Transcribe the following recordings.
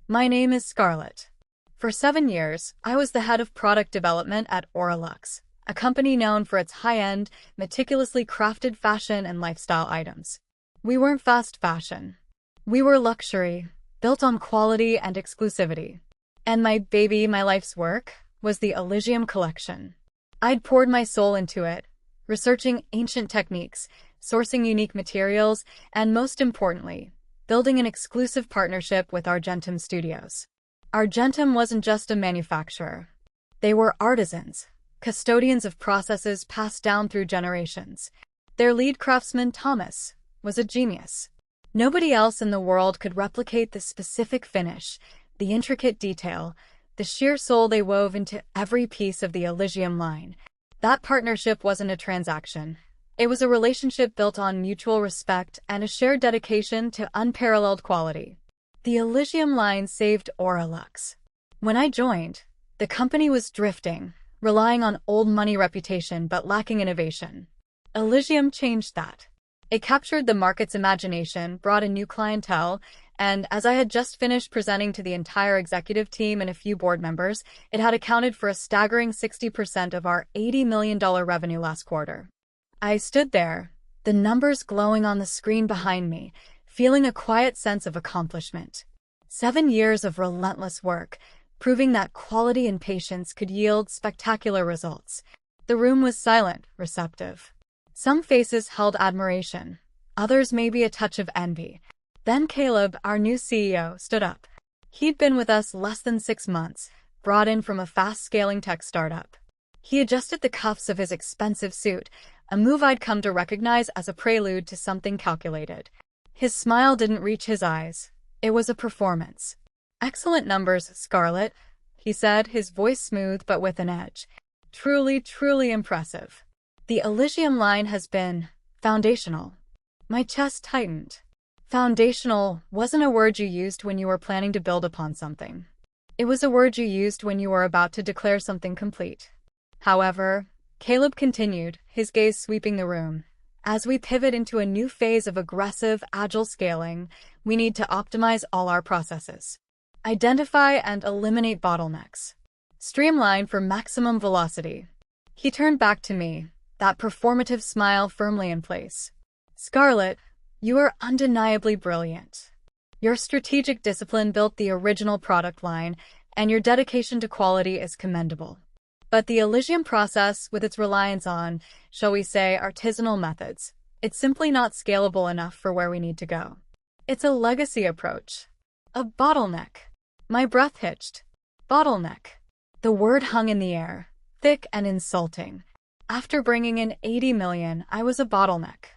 My name is Scarlett. For 7 years, I was the head of product development at Oralux, a company known for its high-end, meticulously crafted fashion and lifestyle items. We weren't fast fashion. We were luxury, built on quality and exclusivity. And my baby, my life's work, was the Elysium collection. I'd poured my soul into it, researching ancient techniques, sourcing unique materials, and most importantly, building an exclusive partnership with Argentum Studios. Argentum wasn't just a manufacturer. They were artisans, custodians of processes passed down through generations. Their lead craftsman, Thomas, was a genius. Nobody else in the world could replicate the specific finish, the intricate detail, the sheer soul they wove into every piece of the Elysium line. That partnership wasn't a transaction. It was a relationship built on mutual respect and a shared dedication to unparalleled quality. The Elysium line saved Oralux. When I joined, the company was drifting, relying on old money reputation but lacking innovation. Elysium changed that. It captured the market's imagination, brought a new clientele, and as I had just finished presenting to the entire executive team and a few board members, it had accounted for a staggering 60% of our $80 million revenue last quarter. I stood there, the numbers glowing on the screen behind me, feeling a quiet sense of accomplishment. 7 years of relentless work, proving that quality and patience could yield spectacular results. The room was silent, receptive. Some faces held admiration, others maybe a touch of envy. Then Caleb, our new CEO, stood up. He'd been with us less than 6 months, brought in from a fast-scaling tech startup. He adjusted the cuffs of his expensive suit, a move I'd come to recognize as a prelude to something calculated. His smile didn't reach his eyes. It was a performance. "Excellent numbers, Scarlett," he said, his voice smooth but with an edge. "Truly, truly impressive. The Elysium line has been foundational." My chest tightened. Foundational wasn't a word you used when you were planning to build upon something. It was a word you used when you were about to declare something complete. However, Caleb continued, his gaze sweeping the room. As we pivot into a new phase of aggressive, agile scaling, we need to optimize all our processes. Identify and eliminate bottlenecks. Streamline for maximum velocity. He turned back to me, that performative smile firmly in place. "Scarlett, you are undeniably brilliant. Your strategic discipline built the original product line, and your dedication to quality is commendable. But the Elysium process, with its reliance on, shall we say, artisanal methods, it's simply not scalable enough for where we need to go. It's a legacy approach. A bottleneck." My breath hitched. Bottleneck. The word hung in the air, thick and insulting. After bringing in 80 million, I was a bottleneck.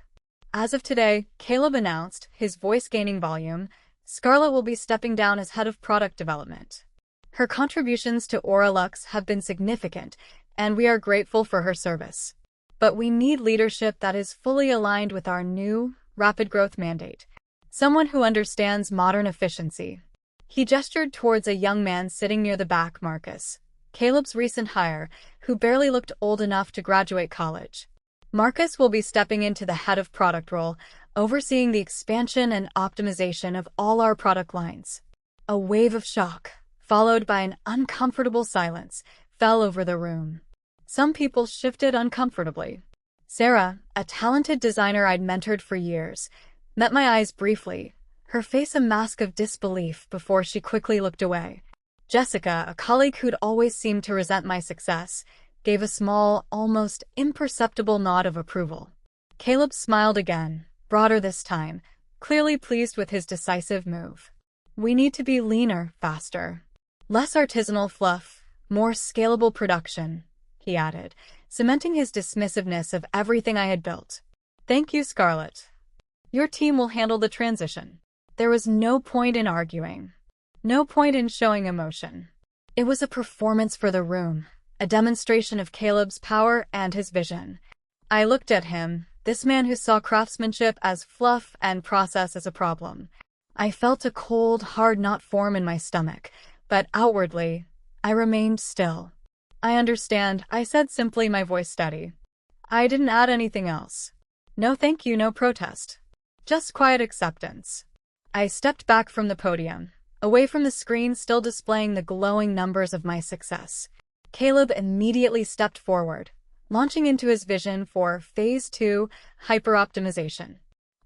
As of today, Caleb announced, his voice gaining volume, Scarlett will be stepping down as head of product development. Her contributions to Oralux have been significant, and we are grateful for her service. But we need leadership that is fully aligned with our new, rapid growth mandate. Someone who understands modern efficiency. He gestured towards a young man sitting near the back, Marcus, Caleb's recent hire, who barely looked old enough to graduate college. Marcus will be stepping into the head of product role, overseeing the expansion and optimization of all our product lines. A wave of shock, followed by an uncomfortable silence, fell over the room. Some people shifted uncomfortably. Sarah, a talented designer I'd mentored for years, met my eyes briefly, her face a mask of disbelief before she quickly looked away. Jessica, a colleague who'd always seemed to resent my success, gave a small, almost imperceptible nod of approval. Caleb smiled again, broader this time, clearly pleased with his decisive move. "We need to be leaner, faster. Less artisanal fluff, more scalable production," he added, cementing his dismissiveness of everything I had built. "Thank you, Scarlett. Your team will handle the transition." There was no point in arguing. No point in showing emotion. It was a performance for the room, a demonstration of Caleb's power and his vision. I looked at him, this man who saw craftsmanship as fluff and process as a problem. I felt a cold, hard knot form in my stomach, but outwardly, I remained still. "I understand," I said simply, my voice steady. I didn't add anything else. No thank you, no protest. Just quiet acceptance. I stepped back from the podium, away from the screen still displaying the glowing numbers of my success. Caleb immediately stepped forward, launching into his vision for Phase 2 hyper-optimization.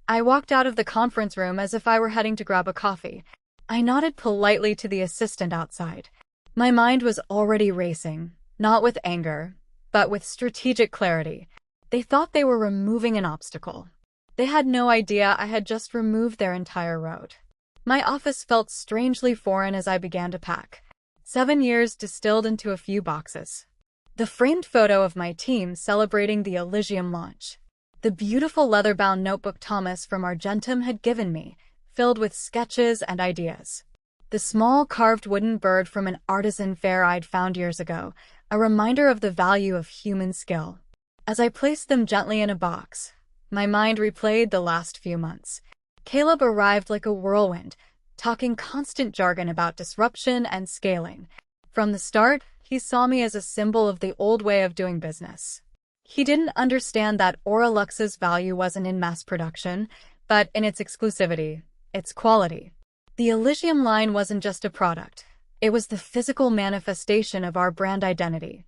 I walked out of the conference room as if I were heading to grab a coffee. I nodded politely to the assistant outside. My mind was already racing, not with anger, but with strategic clarity. They thought they were removing an obstacle. They had no idea I had just removed their entire road. My office felt strangely foreign as I began to pack. 7 years distilled into a few boxes. The framed photo of my team celebrating the Elysium launch. The beautiful leather-bound notebook Thomas from Argentum had given me, filled with sketches and ideas. The small carved wooden bird from an artisan fair I'd found years ago, a reminder of the value of human skill. As I placed them gently in a box, my mind replayed the last few months. Caleb arrived like a whirlwind, talking constant jargon about disruption and scaling. From the start, he saw me as a symbol of the old way of doing business. He didn't understand that Auralux's value wasn't in mass production, but in its exclusivity, its quality. The Elysium line wasn't just a product. It was the physical manifestation of our brand identity.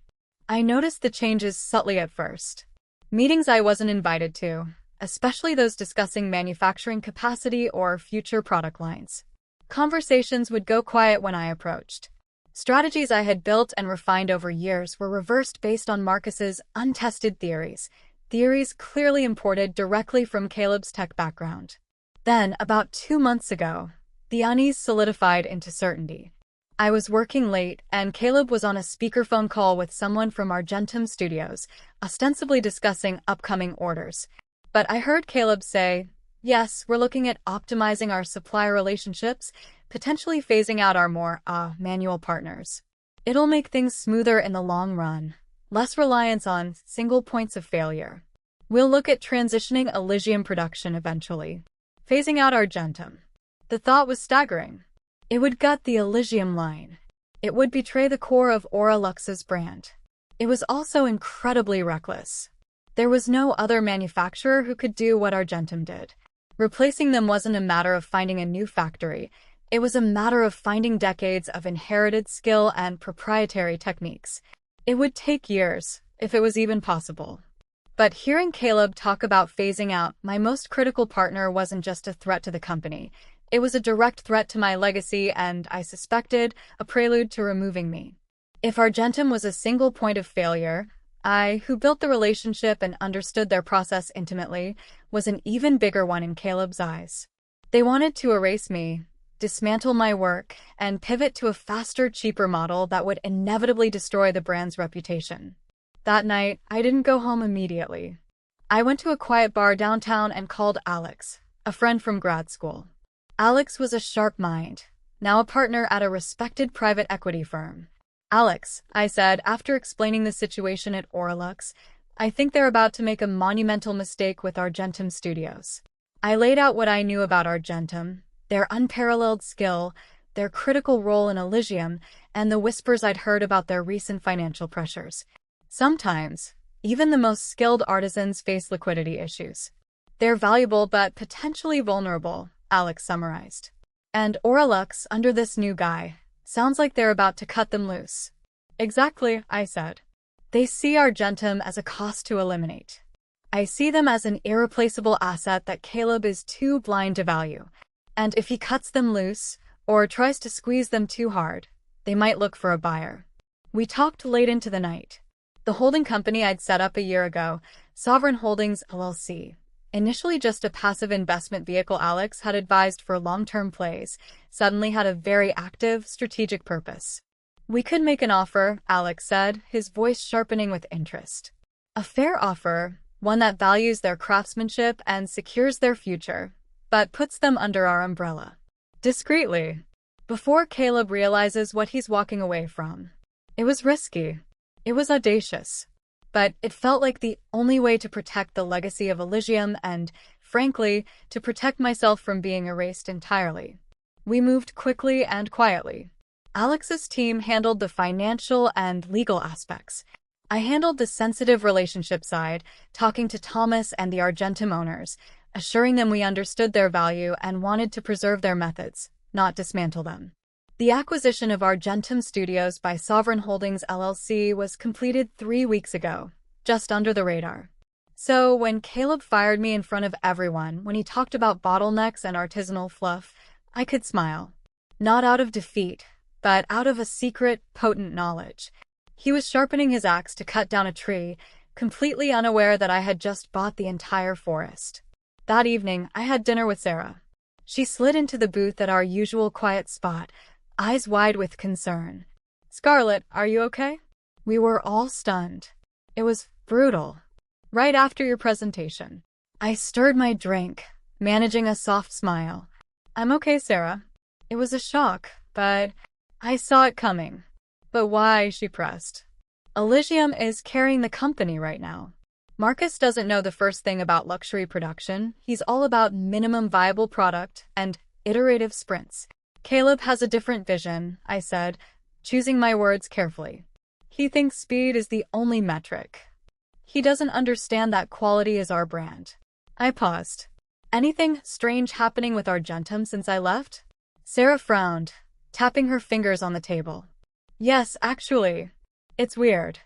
I noticed the changes subtly at first. Meetings I wasn't invited to, especially those discussing manufacturing capacity or future product lines. Conversations would go quiet when I approached. Strategies I had built and refined over years were reversed based on Marcus's untested theories clearly imported directly from Caleb's tech background. Then, about 2 months ago, the unease solidified into certainty. I was working late, and Caleb was on a speakerphone call with someone from Argentum Studios, ostensibly discussing upcoming orders. But I heard Caleb say, "Yes, we're looking at optimizing our supplier relationships, potentially phasing out our more, manual partners. It'll make things smoother in the long run, less reliance on single points of failure. We'll look at transitioning Elysium production eventually, phasing out Argentum." The thought was staggering. It would gut the Elysium line. It would betray the core of Auralux's brand. It was also incredibly reckless. There was no other manufacturer who could do what Argentum did. Replacing them wasn't a matter of finding a new factory. It was a matter of finding decades of inherited skill and proprietary techniques. It would take years, if it was even possible. But hearing Caleb talk about phasing out my most critical partner wasn't just a threat to the company. It was a direct threat to my legacy and, I suspected, a prelude to removing me. If Argentum was a single point of failure, I, who built the relationship and understood their process intimately, was an even bigger one in Caleb's eyes. They wanted to erase me, dismantle my work, and pivot to a faster, cheaper model that would inevitably destroy the brand's reputation. That night, I didn't go home immediately. I went to a quiet bar downtown and called Alex, a friend from grad school. Alex was a sharp mind, now a partner at a respected private equity firm. "Alex," I said after explaining the situation at Auralux, "I think they're about to make a monumental mistake with Argentum Studios." I laid out what I knew about Argentum, their unparalleled skill, their critical role in Elysium, and the whispers I'd heard about their recent financial pressures. Sometimes, even the most skilled artisans face liquidity issues. "They're valuable but potentially vulnerable," Alex summarized. "And Auralux, under this new guy, sounds like they're about to cut them loose." "Exactly," I said. "They see Argentum as a cost to eliminate. I see them as an irreplaceable asset that Caleb is too blind to value. And if he cuts them loose, or tries to squeeze them too hard, they might look for a buyer." We talked late into the night. The holding company I'd set up a year ago, Sovereign Holdings LLC, initially just a passive investment vehicle Alex had advised for long-term plays, suddenly had a very active, strategic purpose. "We could make an offer," Alex said, his voice sharpening with interest. "A fair offer, one that values their craftsmanship and secures their future, but puts them under our umbrella. Discreetly. Before Caleb realizes what he's walking away from." It was risky. It was audacious. But it felt like the only way to protect the legacy of Elysium and, frankly, to protect myself from being erased entirely. We moved quickly and quietly. Alex's team handled the financial and legal aspects. I handled the sensitive relationship side, talking to Thomas and the Argentum owners, assuring them we understood their value and wanted to preserve their methods, not dismantle them. The acquisition of Argentum Studios by Sovereign Holdings LLC was completed 3 weeks ago, just under the radar. So when Caleb fired me in front of everyone, when he talked about bottlenecks and artisanal fluff, I could smile. Not out of defeat, but out of a secret, potent knowledge. He was sharpening his axe to cut down a tree, completely unaware that I had just bought the entire forest. That evening, I had dinner with Sarah. She slid into the booth at our usual quiet spot, eyes wide with concern. "Scarlett, are you okay?" We were all stunned. It was brutal. Right after your presentation. I stirred my drink, managing a soft smile. "I'm okay, Sarah. It was a shock, but I saw it coming." "But why?" she pressed. "Elysium is carrying the company right now. Marcus doesn't know the first thing about luxury production. He's all about minimum viable product and iterative sprints. Caleb has a different vision," I said, choosing my words carefully. "He thinks speed is the only metric. He doesn't understand that quality is our brand." I paused. "Anything strange happening with Argentum since I left?" Sarah frowned, tapping her fingers on the table. "Yes, actually. It's weird.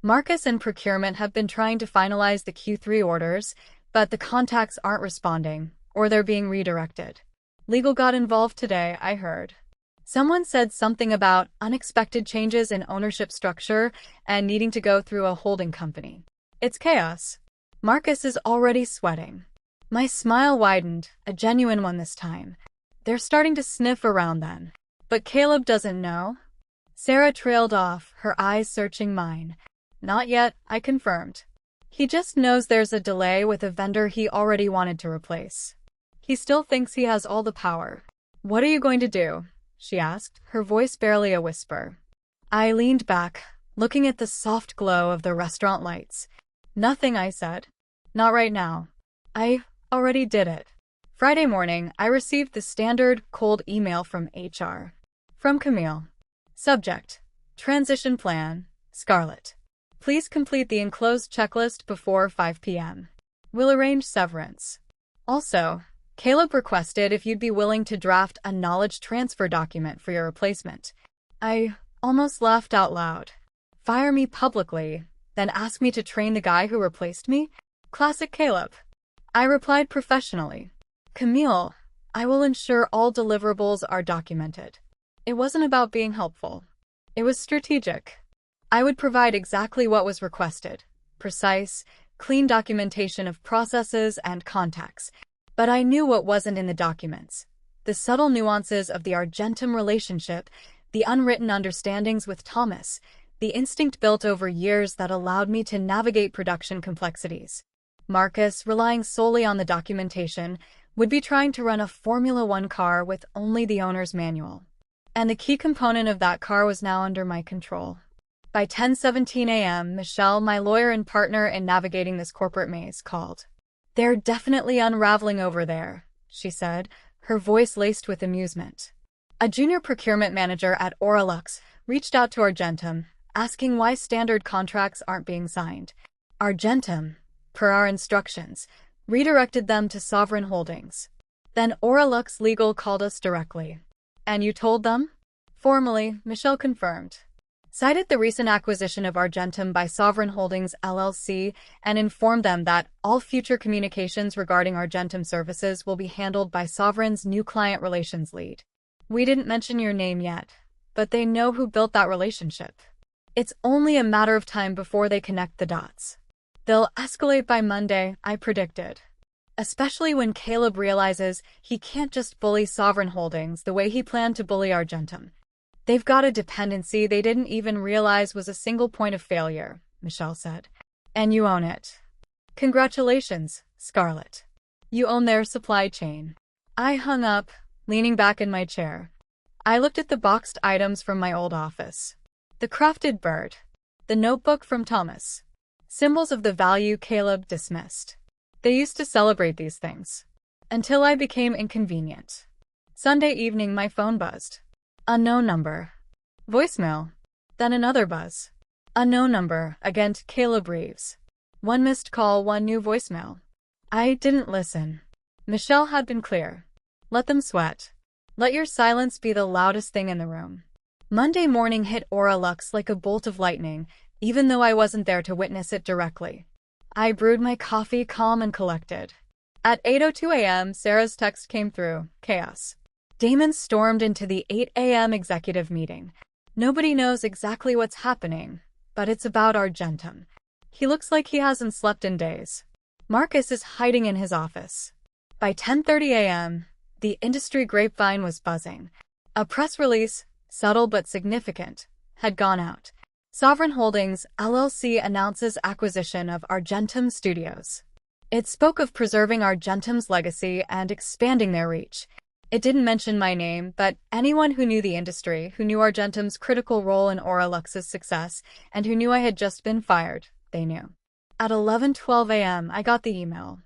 Marcus and procurement have been trying to finalize the Q3 orders, but the contacts aren't responding, or they're being redirected. Legal got involved today, I heard. Someone said something about unexpected changes in ownership structure and needing to go through a holding company. It's chaos. Marcus is already sweating." My smile widened, a genuine one this time. "They're starting to sniff around then. But Caleb doesn't know?" Sarah trailed off, her eyes searching mine. "Not yet," I confirmed. "He just knows there's a delay with a vendor he already wanted to replace. He still thinks he has all the power." "What are you going to do?" she asked, her voice barely a whisper. I leaned back, looking at the soft glow of the restaurant lights. "Nothing," I said. "Not right now. I already did it." Friday morning, I received the standard cold email from HR. From Camille. Subject: Transition Plan, Scarlett. Please complete the enclosed checklist before 5 p.m. We'll arrange severance. Also, Caleb requested if you'd be willing to draft a knowledge transfer document for your replacement. I almost laughed out loud. Fire me publicly, then ask me to train the guy who replaced me? Classic Caleb. I replied professionally. "Camille, I will ensure all deliverables are documented." It wasn't about being helpful. It was strategic. I would provide exactly what was requested. Precise, clean documentation of processes and contacts. But I knew what wasn't in the documents. The subtle nuances of the Argentum relationship, the unwritten understandings with Thomas, the instinct built over years that allowed me to navigate production complexities. Marcus, relying solely on the documentation, would be trying to run a Formula One car with only the owner's manual. And the key component of that car was now under my control. By 10:17 a.m., Michelle, my lawyer and partner in navigating this corporate maze, called. "They're definitely unraveling over there," she said, her voice laced with amusement. A junior procurement manager at Oralux reached out to Argentum, asking why standard contracts aren't being signed. Argentum, per our instructions, redirected them to Sovereign Holdings. Then Oralux Legal called us directly. "And you told them?" "Formally," Michelle confirmed. Cited the recent acquisition of Argentum by Sovereign Holdings LLC and informed them that all future communications regarding Argentum services will be handled by Sovereign's new client relations lead. "We didn't mention your name yet, but they know who built that relationship. It's only a matter of time before they connect the dots. They'll escalate by Monday," I predicted. Especially when Caleb realizes he can't just bully Sovereign Holdings the way he planned to bully Argentum. "They've got a dependency they didn't even realize was a single point of failure," Michelle said. "And you own it. Congratulations, Scarlett. You own their supply chain." I hung up, leaning back in my chair. I looked at the boxed items from my old office. The crafted bird. The notebook from Thomas. Symbols of the value Caleb dismissed. They used to celebrate these things. Until I became inconvenient. Sunday evening my phone buzzed. Unknown number. Voicemail. Then another buzz. Unknown number, again to Caleb Reeves. One missed call, one new voicemail. I didn't listen. Michelle had been clear. Let them sweat. Let your silence be the loudest thing in the room. Monday morning hit Aura Lux like a bolt of lightning, even though I wasn't there to witness it directly. I brewed my coffee calm and collected. At 8:02 a.m., Sarah's text came through. Chaos. Damon stormed into the 8 a.m. executive meeting. Nobody knows exactly what's happening, but it's about Argentum. He looks like he hasn't slept in days. Marcus is hiding in his office. By 10:30 a.m., the industry grapevine was buzzing. A press release, subtle but significant, had gone out. Sovereign Holdings, LLC announces acquisition of Argentum Studios. It spoke of preserving Argentum's legacy and expanding their reach. It didn't mention my name, but anyone who knew the industry, who knew Argentum's critical role in Aura Lux's success, and who knew I had just been fired, they knew. At 11:12 a.m., I got the email.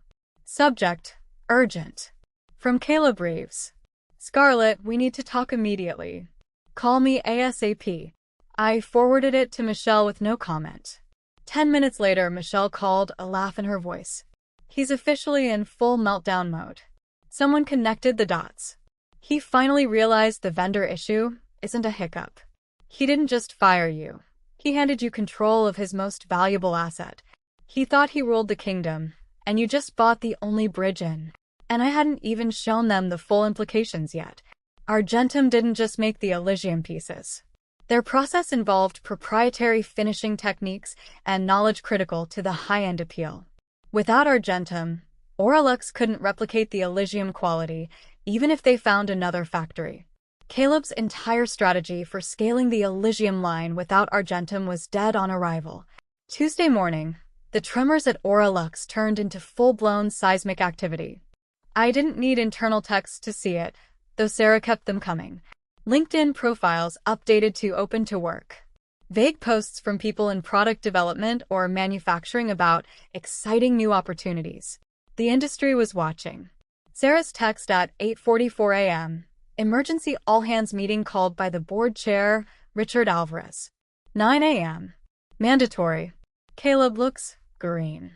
Subject: urgent. From Caleb Reeves. Scarlett, we need to talk immediately. Call me ASAP. I forwarded it to Michelle with no comment. 10 minutes later, Michelle called, a laugh in her voice. He's officially in full meltdown mode. Someone connected the dots. He finally realized the vendor issue isn't a hiccup. He didn't just fire you. He handed you control of his most valuable asset. He thought he ruled the kingdom, and you just bought the only bridge in. And I hadn't even shown them the full implications yet. Argentum didn't just make the Elysium pieces. Their process involved proprietary finishing techniques and knowledge critical to the high-end appeal. Without Argentum, Aura Lux couldn't replicate the Elysium quality, even if they found another factory. Caleb's entire strategy for scaling the Elysium line without Argentum was dead on arrival. Tuesday morning, the tremors at Aura Lux turned into full-blown seismic activity. I didn't need internal texts to see it, though Sarah kept them coming. LinkedIn profiles updated to open to work. Vague posts from people in product development or manufacturing about exciting new opportunities. The industry was watching. Sarah's text at 8:44 a.m. Emergency all-hands meeting called by the board chair, Richard Alvarez. 9 a.m. Mandatory. Caleb looks green.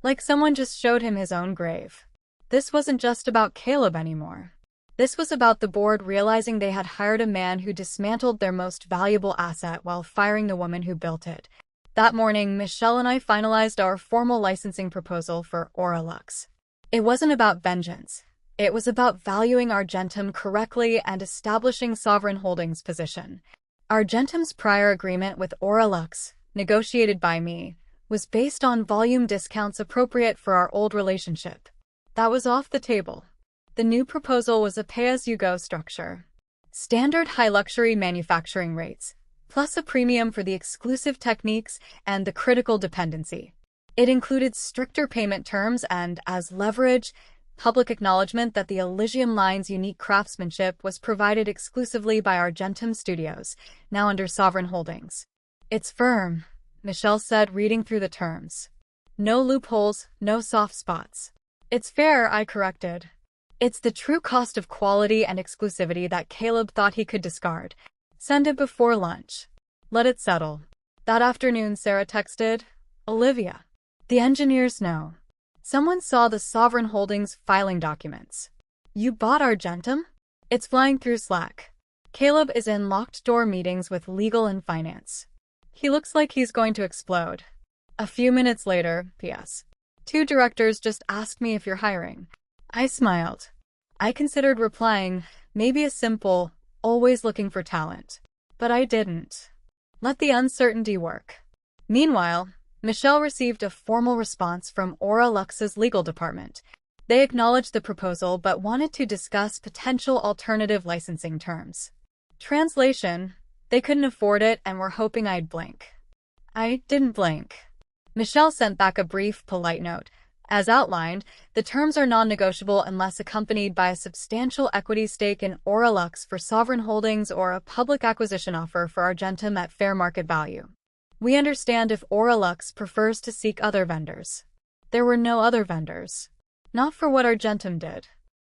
Like someone just showed him his own grave. This wasn't just about Caleb anymore. This was about the board realizing they had hired a man who dismantled their most valuable asset while firing the woman who built it. That morning, Michelle and I finalized our formal licensing proposal for Aura Lux. It wasn't about vengeance. It was about valuing Argentum correctly and establishing Sovereign Holdings' position. Argentum's prior agreement with Aura Lux, negotiated by me, was based on volume discounts appropriate for our old relationship. That was off the table. The new proposal was a pay-as-you-go structure. Standard high-luxury manufacturing rates, plus a premium for the exclusive techniques and the critical dependency. It included stricter payment terms and, as leverage, public acknowledgement that the Elysium line's unique craftsmanship was provided exclusively by Argentum Studios, now under Sovereign Holdings. It's firm, Michelle said, reading through the terms. No loopholes, no soft spots. It's fair, I corrected. It's the true cost of quality and exclusivity that Caleb thought he could discard. Send it before lunch. Let it settle. That afternoon, Sarah texted, Olivia. The engineers know. Someone saw the Sovereign Holdings filing documents. You bought Argentum? It's flying through Slack. Caleb is in locked-door meetings with legal and finance. He looks like he's going to explode. A few minutes later, P.S. 2 directors just asked me if you're hiring. I smiled. I considered replying, maybe a simple, always looking for talent. But I didn't. Let the uncertainty work. Meanwhile, Michelle received a formal response from Aura Lux's legal department. They acknowledged the proposal but wanted to discuss potential alternative licensing terms. Translation: they couldn't afford it and were hoping I'd blink. I didn't blink. Michelle sent back a brief, polite note. As outlined, the terms are non-negotiable unless accompanied by a substantial equity stake in Aura Lux for Sovereign Holdings or a public acquisition offer for Argentum at fair market value. We understand if Aura Lux prefers to seek other vendors. There were no other vendors. Not for what Argentum did.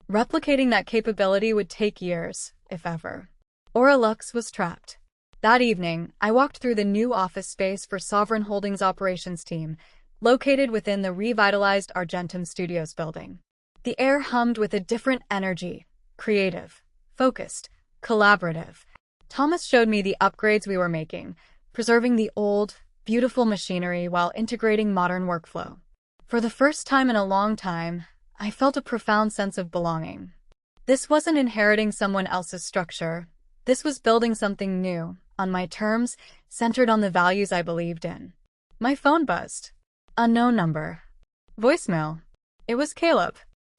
Replicating that capability would take years, if ever. Aura Lux was trapped. That evening, I walked through the new office space for Sovereign Holdings operations team, located within the revitalized Argentum Studios building. The air hummed with a different energy, creative, focused, collaborative. Thomas showed me the upgrades we were making, preserving the old, beautiful machinery while integrating modern workflow. For the first time in a long time, I felt a profound sense of belonging. This wasn't inheriting someone else's structure. This was building something new, on my terms, centered on the values I believed in. My phone buzzed. Unknown number. Voicemail. It was Caleb.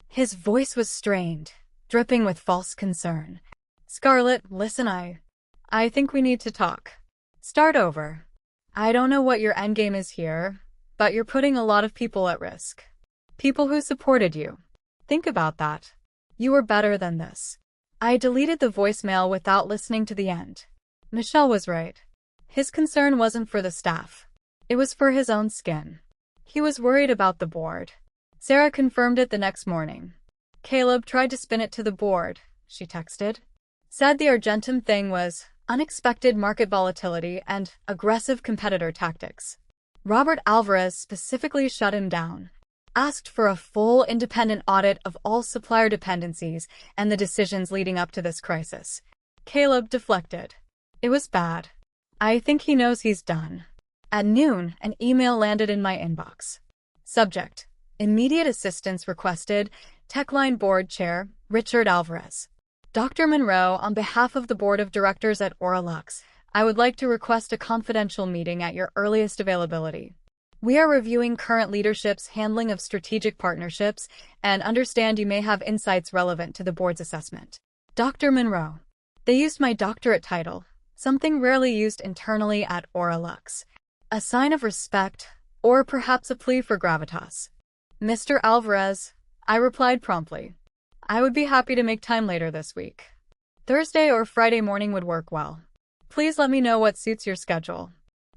His voice was strained, dripping with false concern. Scarlett, listen, I think we need to talk. Start over. I don't know what your endgame is here, but you're putting a lot of people at risk. People who supported you. Think about that. You were better than this. I deleted the voicemail without listening to the end. Michelle was right. His concern wasn't for the staff. It was for his own skin. He was worried about the board. Sarah confirmed it the next morning. Caleb tried to spin it to the board, she texted. Said the Argentum thing was unexpected market volatility and aggressive competitor tactics. Robert Alvarez specifically shut him down. Asked for a full independent audit of all supplier dependencies and the decisions leading up to this crisis. Caleb deflected. It was bad. I think he knows he's done. At noon, an email landed in my inbox. Subject: Immediate assistance requested, Techline Board Chair, Richard Alvarez. Dr. Monroe, on behalf of the Board of Directors at Oralux, I would like to request a confidential meeting at your earliest availability. We are reviewing current leadership's handling of strategic partnerships and understand you may have insights relevant to the board's assessment. Dr. Monroe. They used my doctorate title, something rarely used internally at Oralux. A sign of respect, or perhaps a plea for gravitas. Mr. Alvarez, I replied promptly. I would be happy to make time later this week. Thursday or Friday morning would work well. Please let me know what suits your schedule.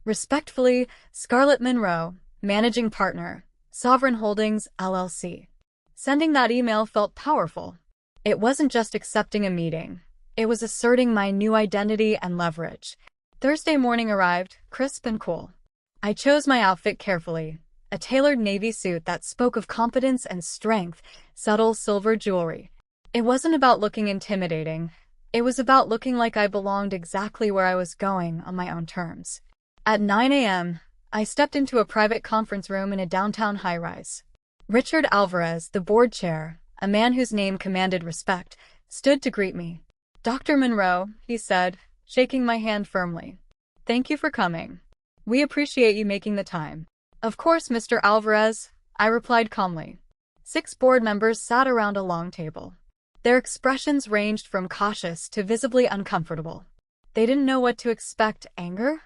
Respectfully, Scarlett Monroe, Managing Partner, Sovereign Holdings, LLC. Sending that email felt powerful. It wasn't just accepting a meeting. It was asserting my new identity and leverage. Thursday morning arrived, crisp and cool. I chose my outfit carefully. A tailored navy suit that spoke of competence and strength, subtle silver jewelry. It wasn't about looking intimidating. It was about looking like I belonged exactly where I was going on my own terms. At 9 a.m., I stepped into a private conference room in a downtown high-rise. Richard Alvarez, the board chair, a man whose name commanded respect, stood to greet me. Dr. Monroe, he said, shaking my hand firmly. Thank you for coming. We appreciate you making the time. Of course, Mr. Alvarez, I replied calmly. 6 board members sat around a long table. Their expressions ranged from cautious to visibly uncomfortable. They didn't know what to expect. Anger?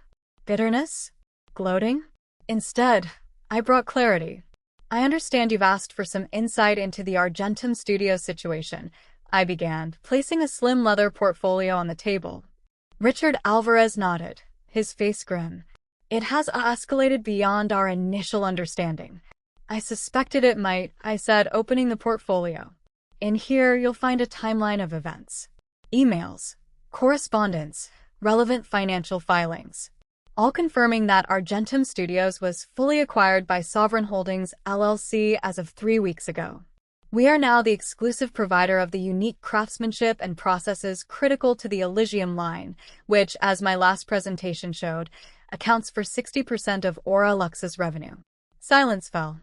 Bitterness? Gloating? Instead, I brought clarity. I understand you've asked for some insight into the Argentum Studio situation, I began, placing a slim leather portfolio on the table. Richard Alvarez nodded, his face grim. It has escalated beyond our initial understanding. I suspected it might, I said, opening the portfolio. In here, you'll find a timeline of events. Emails, correspondence, relevant financial filings. All confirming that Argentum Studios was fully acquired by Sovereign Holdings, LLC as of 3 weeks ago. We are now the exclusive provider of the unique craftsmanship and processes critical to the Elysium line, which, as my last presentation showed, accounts for 60% of Oralux's revenue. Silence fell.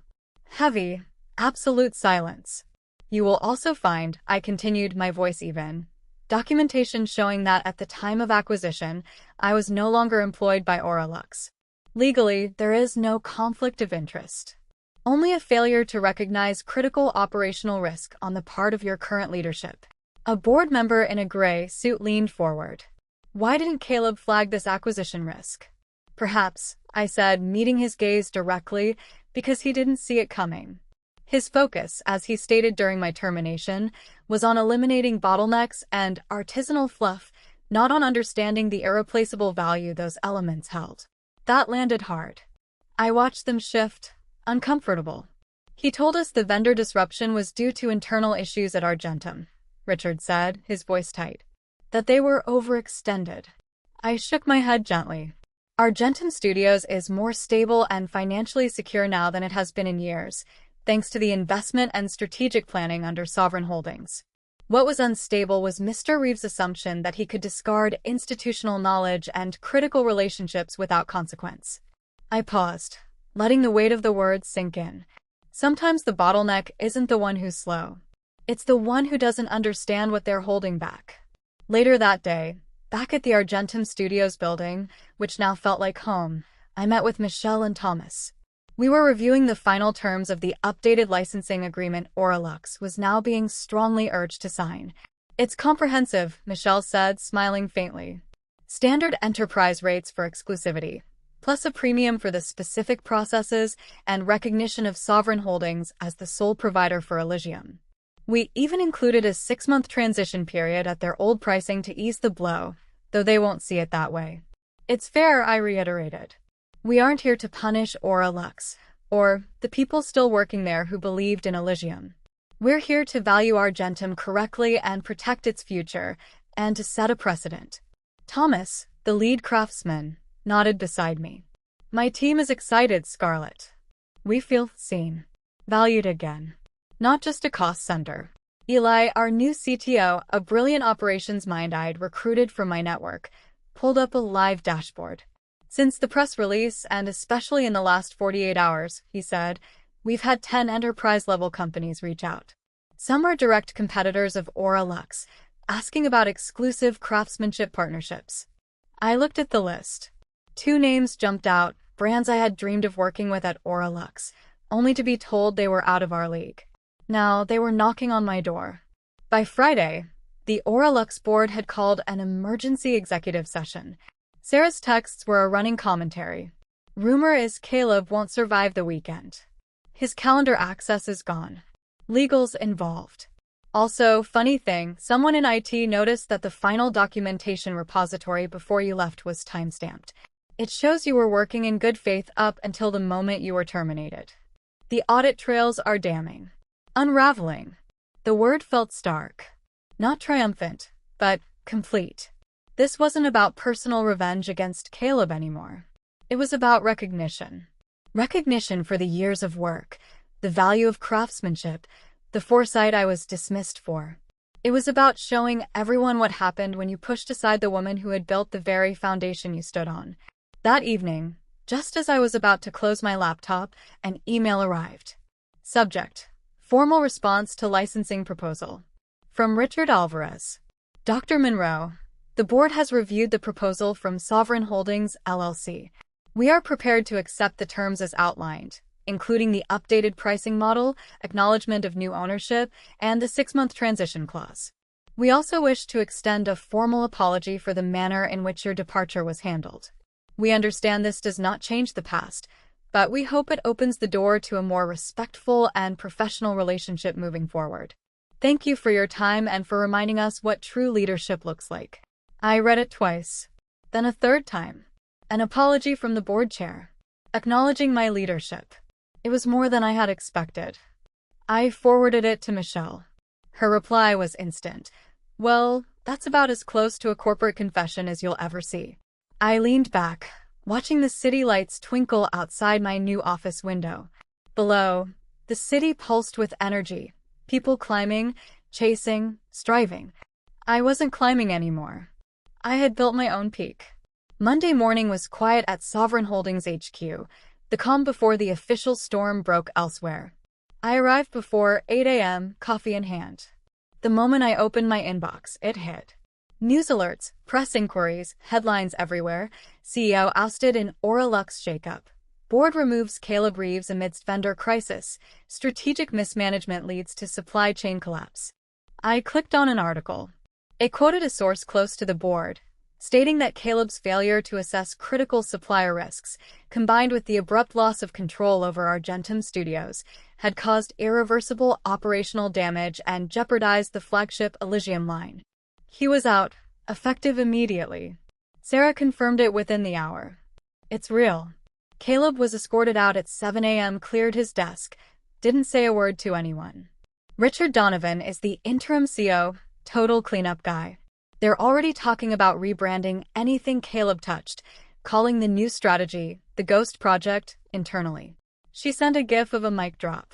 Heavy, absolute silence. You will also find, I continued, my voice even, documentation showing that at the time of acquisition, I was no longer employed by Oralux. Legally, there is no conflict of interest. Only a failure to recognize critical operational risk on the part of your current leadership. A board member in a gray suit leaned forward. Why didn't Caleb flag this acquisition risk? Perhaps, I said, meeting his gaze directly, because he didn't see it coming. His focus, as he stated during my termination, was on eliminating bottlenecks and artisanal fluff, not on understanding the irreplaceable value those elements held. That landed hard. I watched them shift, uncomfortable. He told us the vendor disruption was due to internal issues at Argentum, Richard said, his voice tight. That they were overextended. I shook my head gently. Argentum Studios is more stable and financially secure now than it has been in years, thanks to the investment and strategic planning under Sovereign Holdings. What was unstable was Mr. Reeves' assumption that he could discard institutional knowledge and critical relationships without consequence. I paused, letting the weight of the words sink in. Sometimes the bottleneck isn't the one who's slow. It's the one who doesn't understand what they're holding back. Later that day, back at the Argentum Studios building, which now felt like home, I met with Michelle and Thomas. We were reviewing the final terms of the updated licensing agreement Auralux was now being strongly urged to sign. It's comprehensive, Michelle said, smiling faintly. Standard enterprise rates for exclusivity, plus a premium for the specific processes and recognition of sovereign holdings as the sole provider for Elysium. We even included a 6-month transition period at their old pricing to ease the blow, though they won't see it that way. It's fair, I reiterated. We aren't here to punish Auralux, or the people still working there who believed in Elysium. We're here to value Argentum correctly and protect its future, and to set a precedent. Thomas, the lead craftsman, nodded beside me. My team is excited, Scarlett. We feel seen, valued again. Not just a cost center. Eli, our new CTO, a brilliant operations mind I'd recruited from my network, pulled up a live dashboard. Since the press release, and especially in the last 48 hours, he said, we've had 10 enterprise-level companies reach out. Some are direct competitors of Auralux, asking about exclusive craftsmanship partnerships. I looked at the list. 2 names jumped out, brands I had dreamed of working with at Auralux, only to be told they were out of our league. Now, they were knocking on my door. By Friday, the Auralux board had called an emergency executive session. Sarah's texts were a running commentary. Rumor is Caleb won't survive the weekend. His calendar access is gone. Legal's involved. Also, funny thing, someone in IT noticed that the final documentation repository before you left was timestamped. It shows you were working in good faith up until the moment you were terminated. The audit trails are damning. Unraveling. The word felt stark. Not triumphant, but complete. This wasn't about personal revenge against Caleb anymore. It was about recognition. Recognition for the years of work, the value of craftsmanship, the foresight I was dismissed for. It was about showing everyone what happened when you pushed aside the woman who had built the very foundation you stood on. That evening, just as I was about to close my laptop, an email arrived. Subject: formal response to licensing proposal. From Richard Alvarez. Dr. Monroe, the board has reviewed the proposal from Sovereign Holdings, LLC. We are prepared to accept the terms as outlined, including the updated pricing model, acknowledgement of new ownership, and the 6-month transition clause. We also wish to extend a formal apology for the manner in which your departure was handled. We understand this does not change the past, but we hope it opens the door to a more respectful and professional relationship moving forward. Thank you for your time and for reminding us what true leadership looks like. I read it twice, then a third time. An apology from the board chair, acknowledging my leadership. It was more than I had expected. I forwarded it to Michelle. Her reply was instant. Well, that's about as close to a corporate confession as you'll ever see. I leaned back, watching the city lights twinkle outside my new office window. Below, the city pulsed with energy, people climbing, chasing, striving. I wasn't climbing anymore. I had built my own peak. Monday morning was quiet at Sovereign Holdings HQ, the calm before the official storm broke elsewhere. I arrived before 8 a.m., coffee in hand. The moment I opened my inbox, it hit. News alerts, press inquiries, headlines everywhere. CEO ousted in Auralux shakeup. Board removes Caleb Reeves amidst vendor crisis. Strategic mismanagement leads to supply chain collapse. I clicked on an article. It quoted a source close to the board, stating that Caleb's failure to assess critical supplier risks, combined with the abrupt loss of control over Argentum Studios, had caused irreversible operational damage and jeopardized the flagship Elysium line. He was out, effective immediately. Sarah confirmed it within the hour. It's real. Caleb was escorted out at 7 a.m., cleared his desk, didn't say a word to anyone. Richard Donovan is the interim CEO, total cleanup guy. They're already talking about rebranding anything Caleb touched, calling the new strategy the Ghost Project internally. She sent a gif of a mic drop.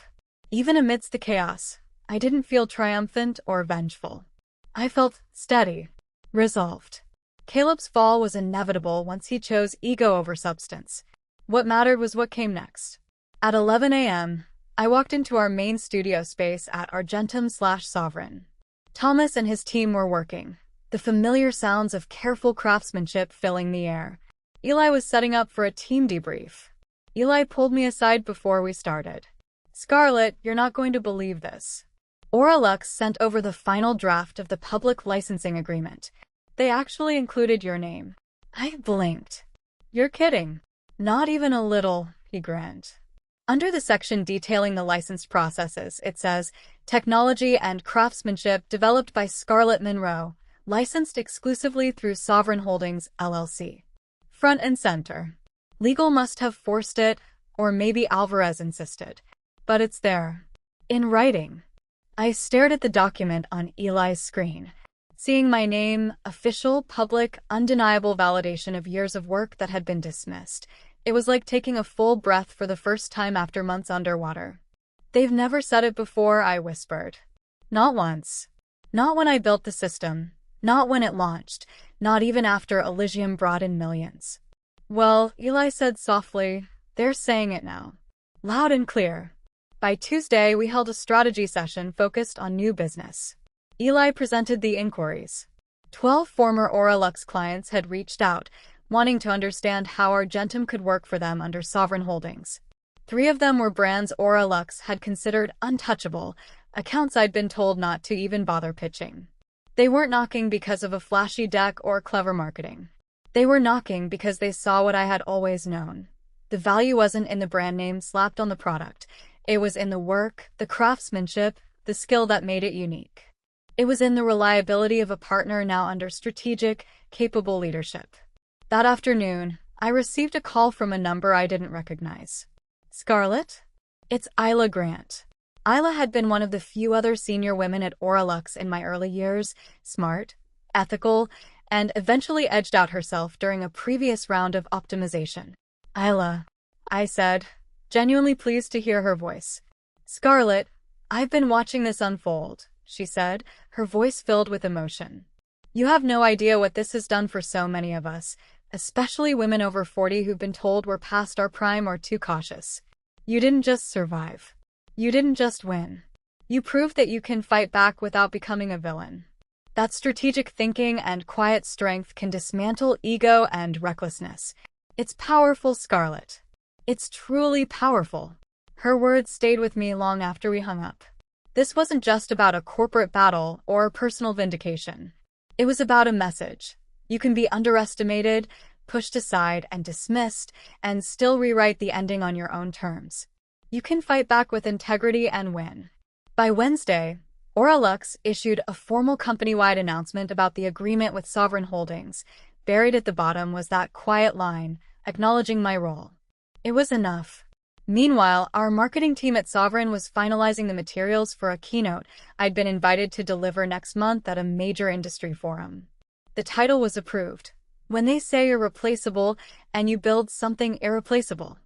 Even amidst the chaos, I didn't feel triumphant or vengeful. I felt steady, resolved. Caleb's fall was inevitable once he chose ego over substance. What mattered was what came next. At 11 a.m., I walked into our main studio space at Argentum/Sovereign. Thomas and his team were working, the familiar sounds of careful craftsmanship filling the air. Eli was setting up for a team debrief. Eli pulled me aside before we started. "Scarlett, you're not going to believe this. Auralux sent over the final draft of the public licensing agreement. They actually included your name." I blinked. "You're kidding." "Not even a little," he grinned. Under the section detailing the licensed processes, it says, "Technology and craftsmanship developed by Scarlett Monroe, licensed exclusively through Sovereign Holdings, LLC." Front and center. Legal must have forced it, or maybe Alvarez insisted. But it's there. In writing. I stared at the document on Eli's screen. Seeing my name, official, public, undeniable validation of years of work that had been dismissed. It was like taking a full breath for the first time after months underwater. "They've never said it before," I whispered. "Not once. Not when I built the system. Not when it launched. Not even after Elysium brought in millions." "Well," Eli said softly, "they're saying it now. Loud and clear." By Tuesday, we held a strategy session focused on new business. Eli presented the inquiries. 12 former Auralux clients had reached out, wanting to understand how Argentum could work for them under Sovereign Holdings. 3 of them were brands Auralux had considered untouchable, accounts I'd been told not to even bother pitching. They weren't knocking because of a flashy deck or clever marketing. They were knocking because they saw what I had always known. The value wasn't in the brand name slapped on the product. It was in the work, the craftsmanship, the skill that made it unique. It was in the reliability of a partner now under strategic, capable leadership. That afternoon, I received a call from a number I didn't recognize. "Scarlett?" "It's Isla Grant." Isla had been one of the few other senior women at Auralux in my early years, smart, ethical, and eventually edged out herself during a previous round of optimization. "Isla," I said, genuinely pleased to hear her voice. "Scarlett, I've been watching this unfold," she said, her voice filled with emotion. "You have no idea what this has done for so many of us, especially women over 40 who've been told we're past our prime or too cautious. You didn't just survive. You didn't just win. You proved that you can fight back without becoming a villain. That strategic thinking and quiet strength can dismantle ego and recklessness. It's powerful, Scarlett. It's truly powerful." Her words stayed with me long after we hung up. This wasn't just about a corporate battle or personal vindication. It was about a message. You can be underestimated, pushed aside, and dismissed, and still rewrite the ending on your own terms. You can fight back with integrity and win. By Wednesday, Auralux issued a formal company-wide announcement about the agreement with Sovereign Holdings. Buried at the bottom was that quiet line, acknowledging my role. It was enough. Meanwhile, our marketing team at Sovereign was finalizing the materials for a keynote I'd been invited to deliver next month at a major industry forum. The title was approved. "When they say you're replaceable and you build something irreplaceable."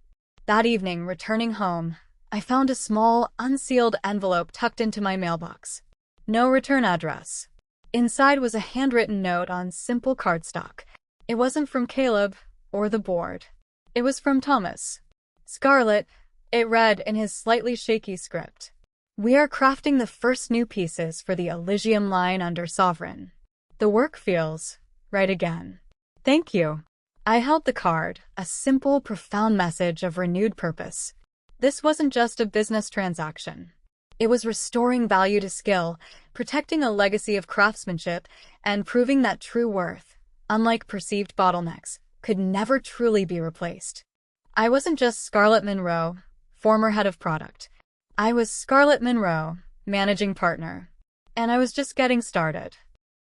That evening, returning home, I found a small, unsealed envelope tucked into my mailbox. No return address. Inside was a handwritten note on simple cardstock. It wasn't from Caleb or the board. It was from Thomas. "Scarlett," it read in his slightly shaky script. "We are crafting the first new pieces for the Elysium line under Sovereign. The work feels right again. Thank you." I held the card, a simple, profound message of renewed purpose. This wasn't just a business transaction. It was restoring value to skill, protecting a legacy of craftsmanship, and proving that true worth, unlike perceived bottlenecks, could never truly be replaced. I wasn't just Scarlett Monroe, former head of product. I was Scarlett Monroe, managing partner. And I was just getting started.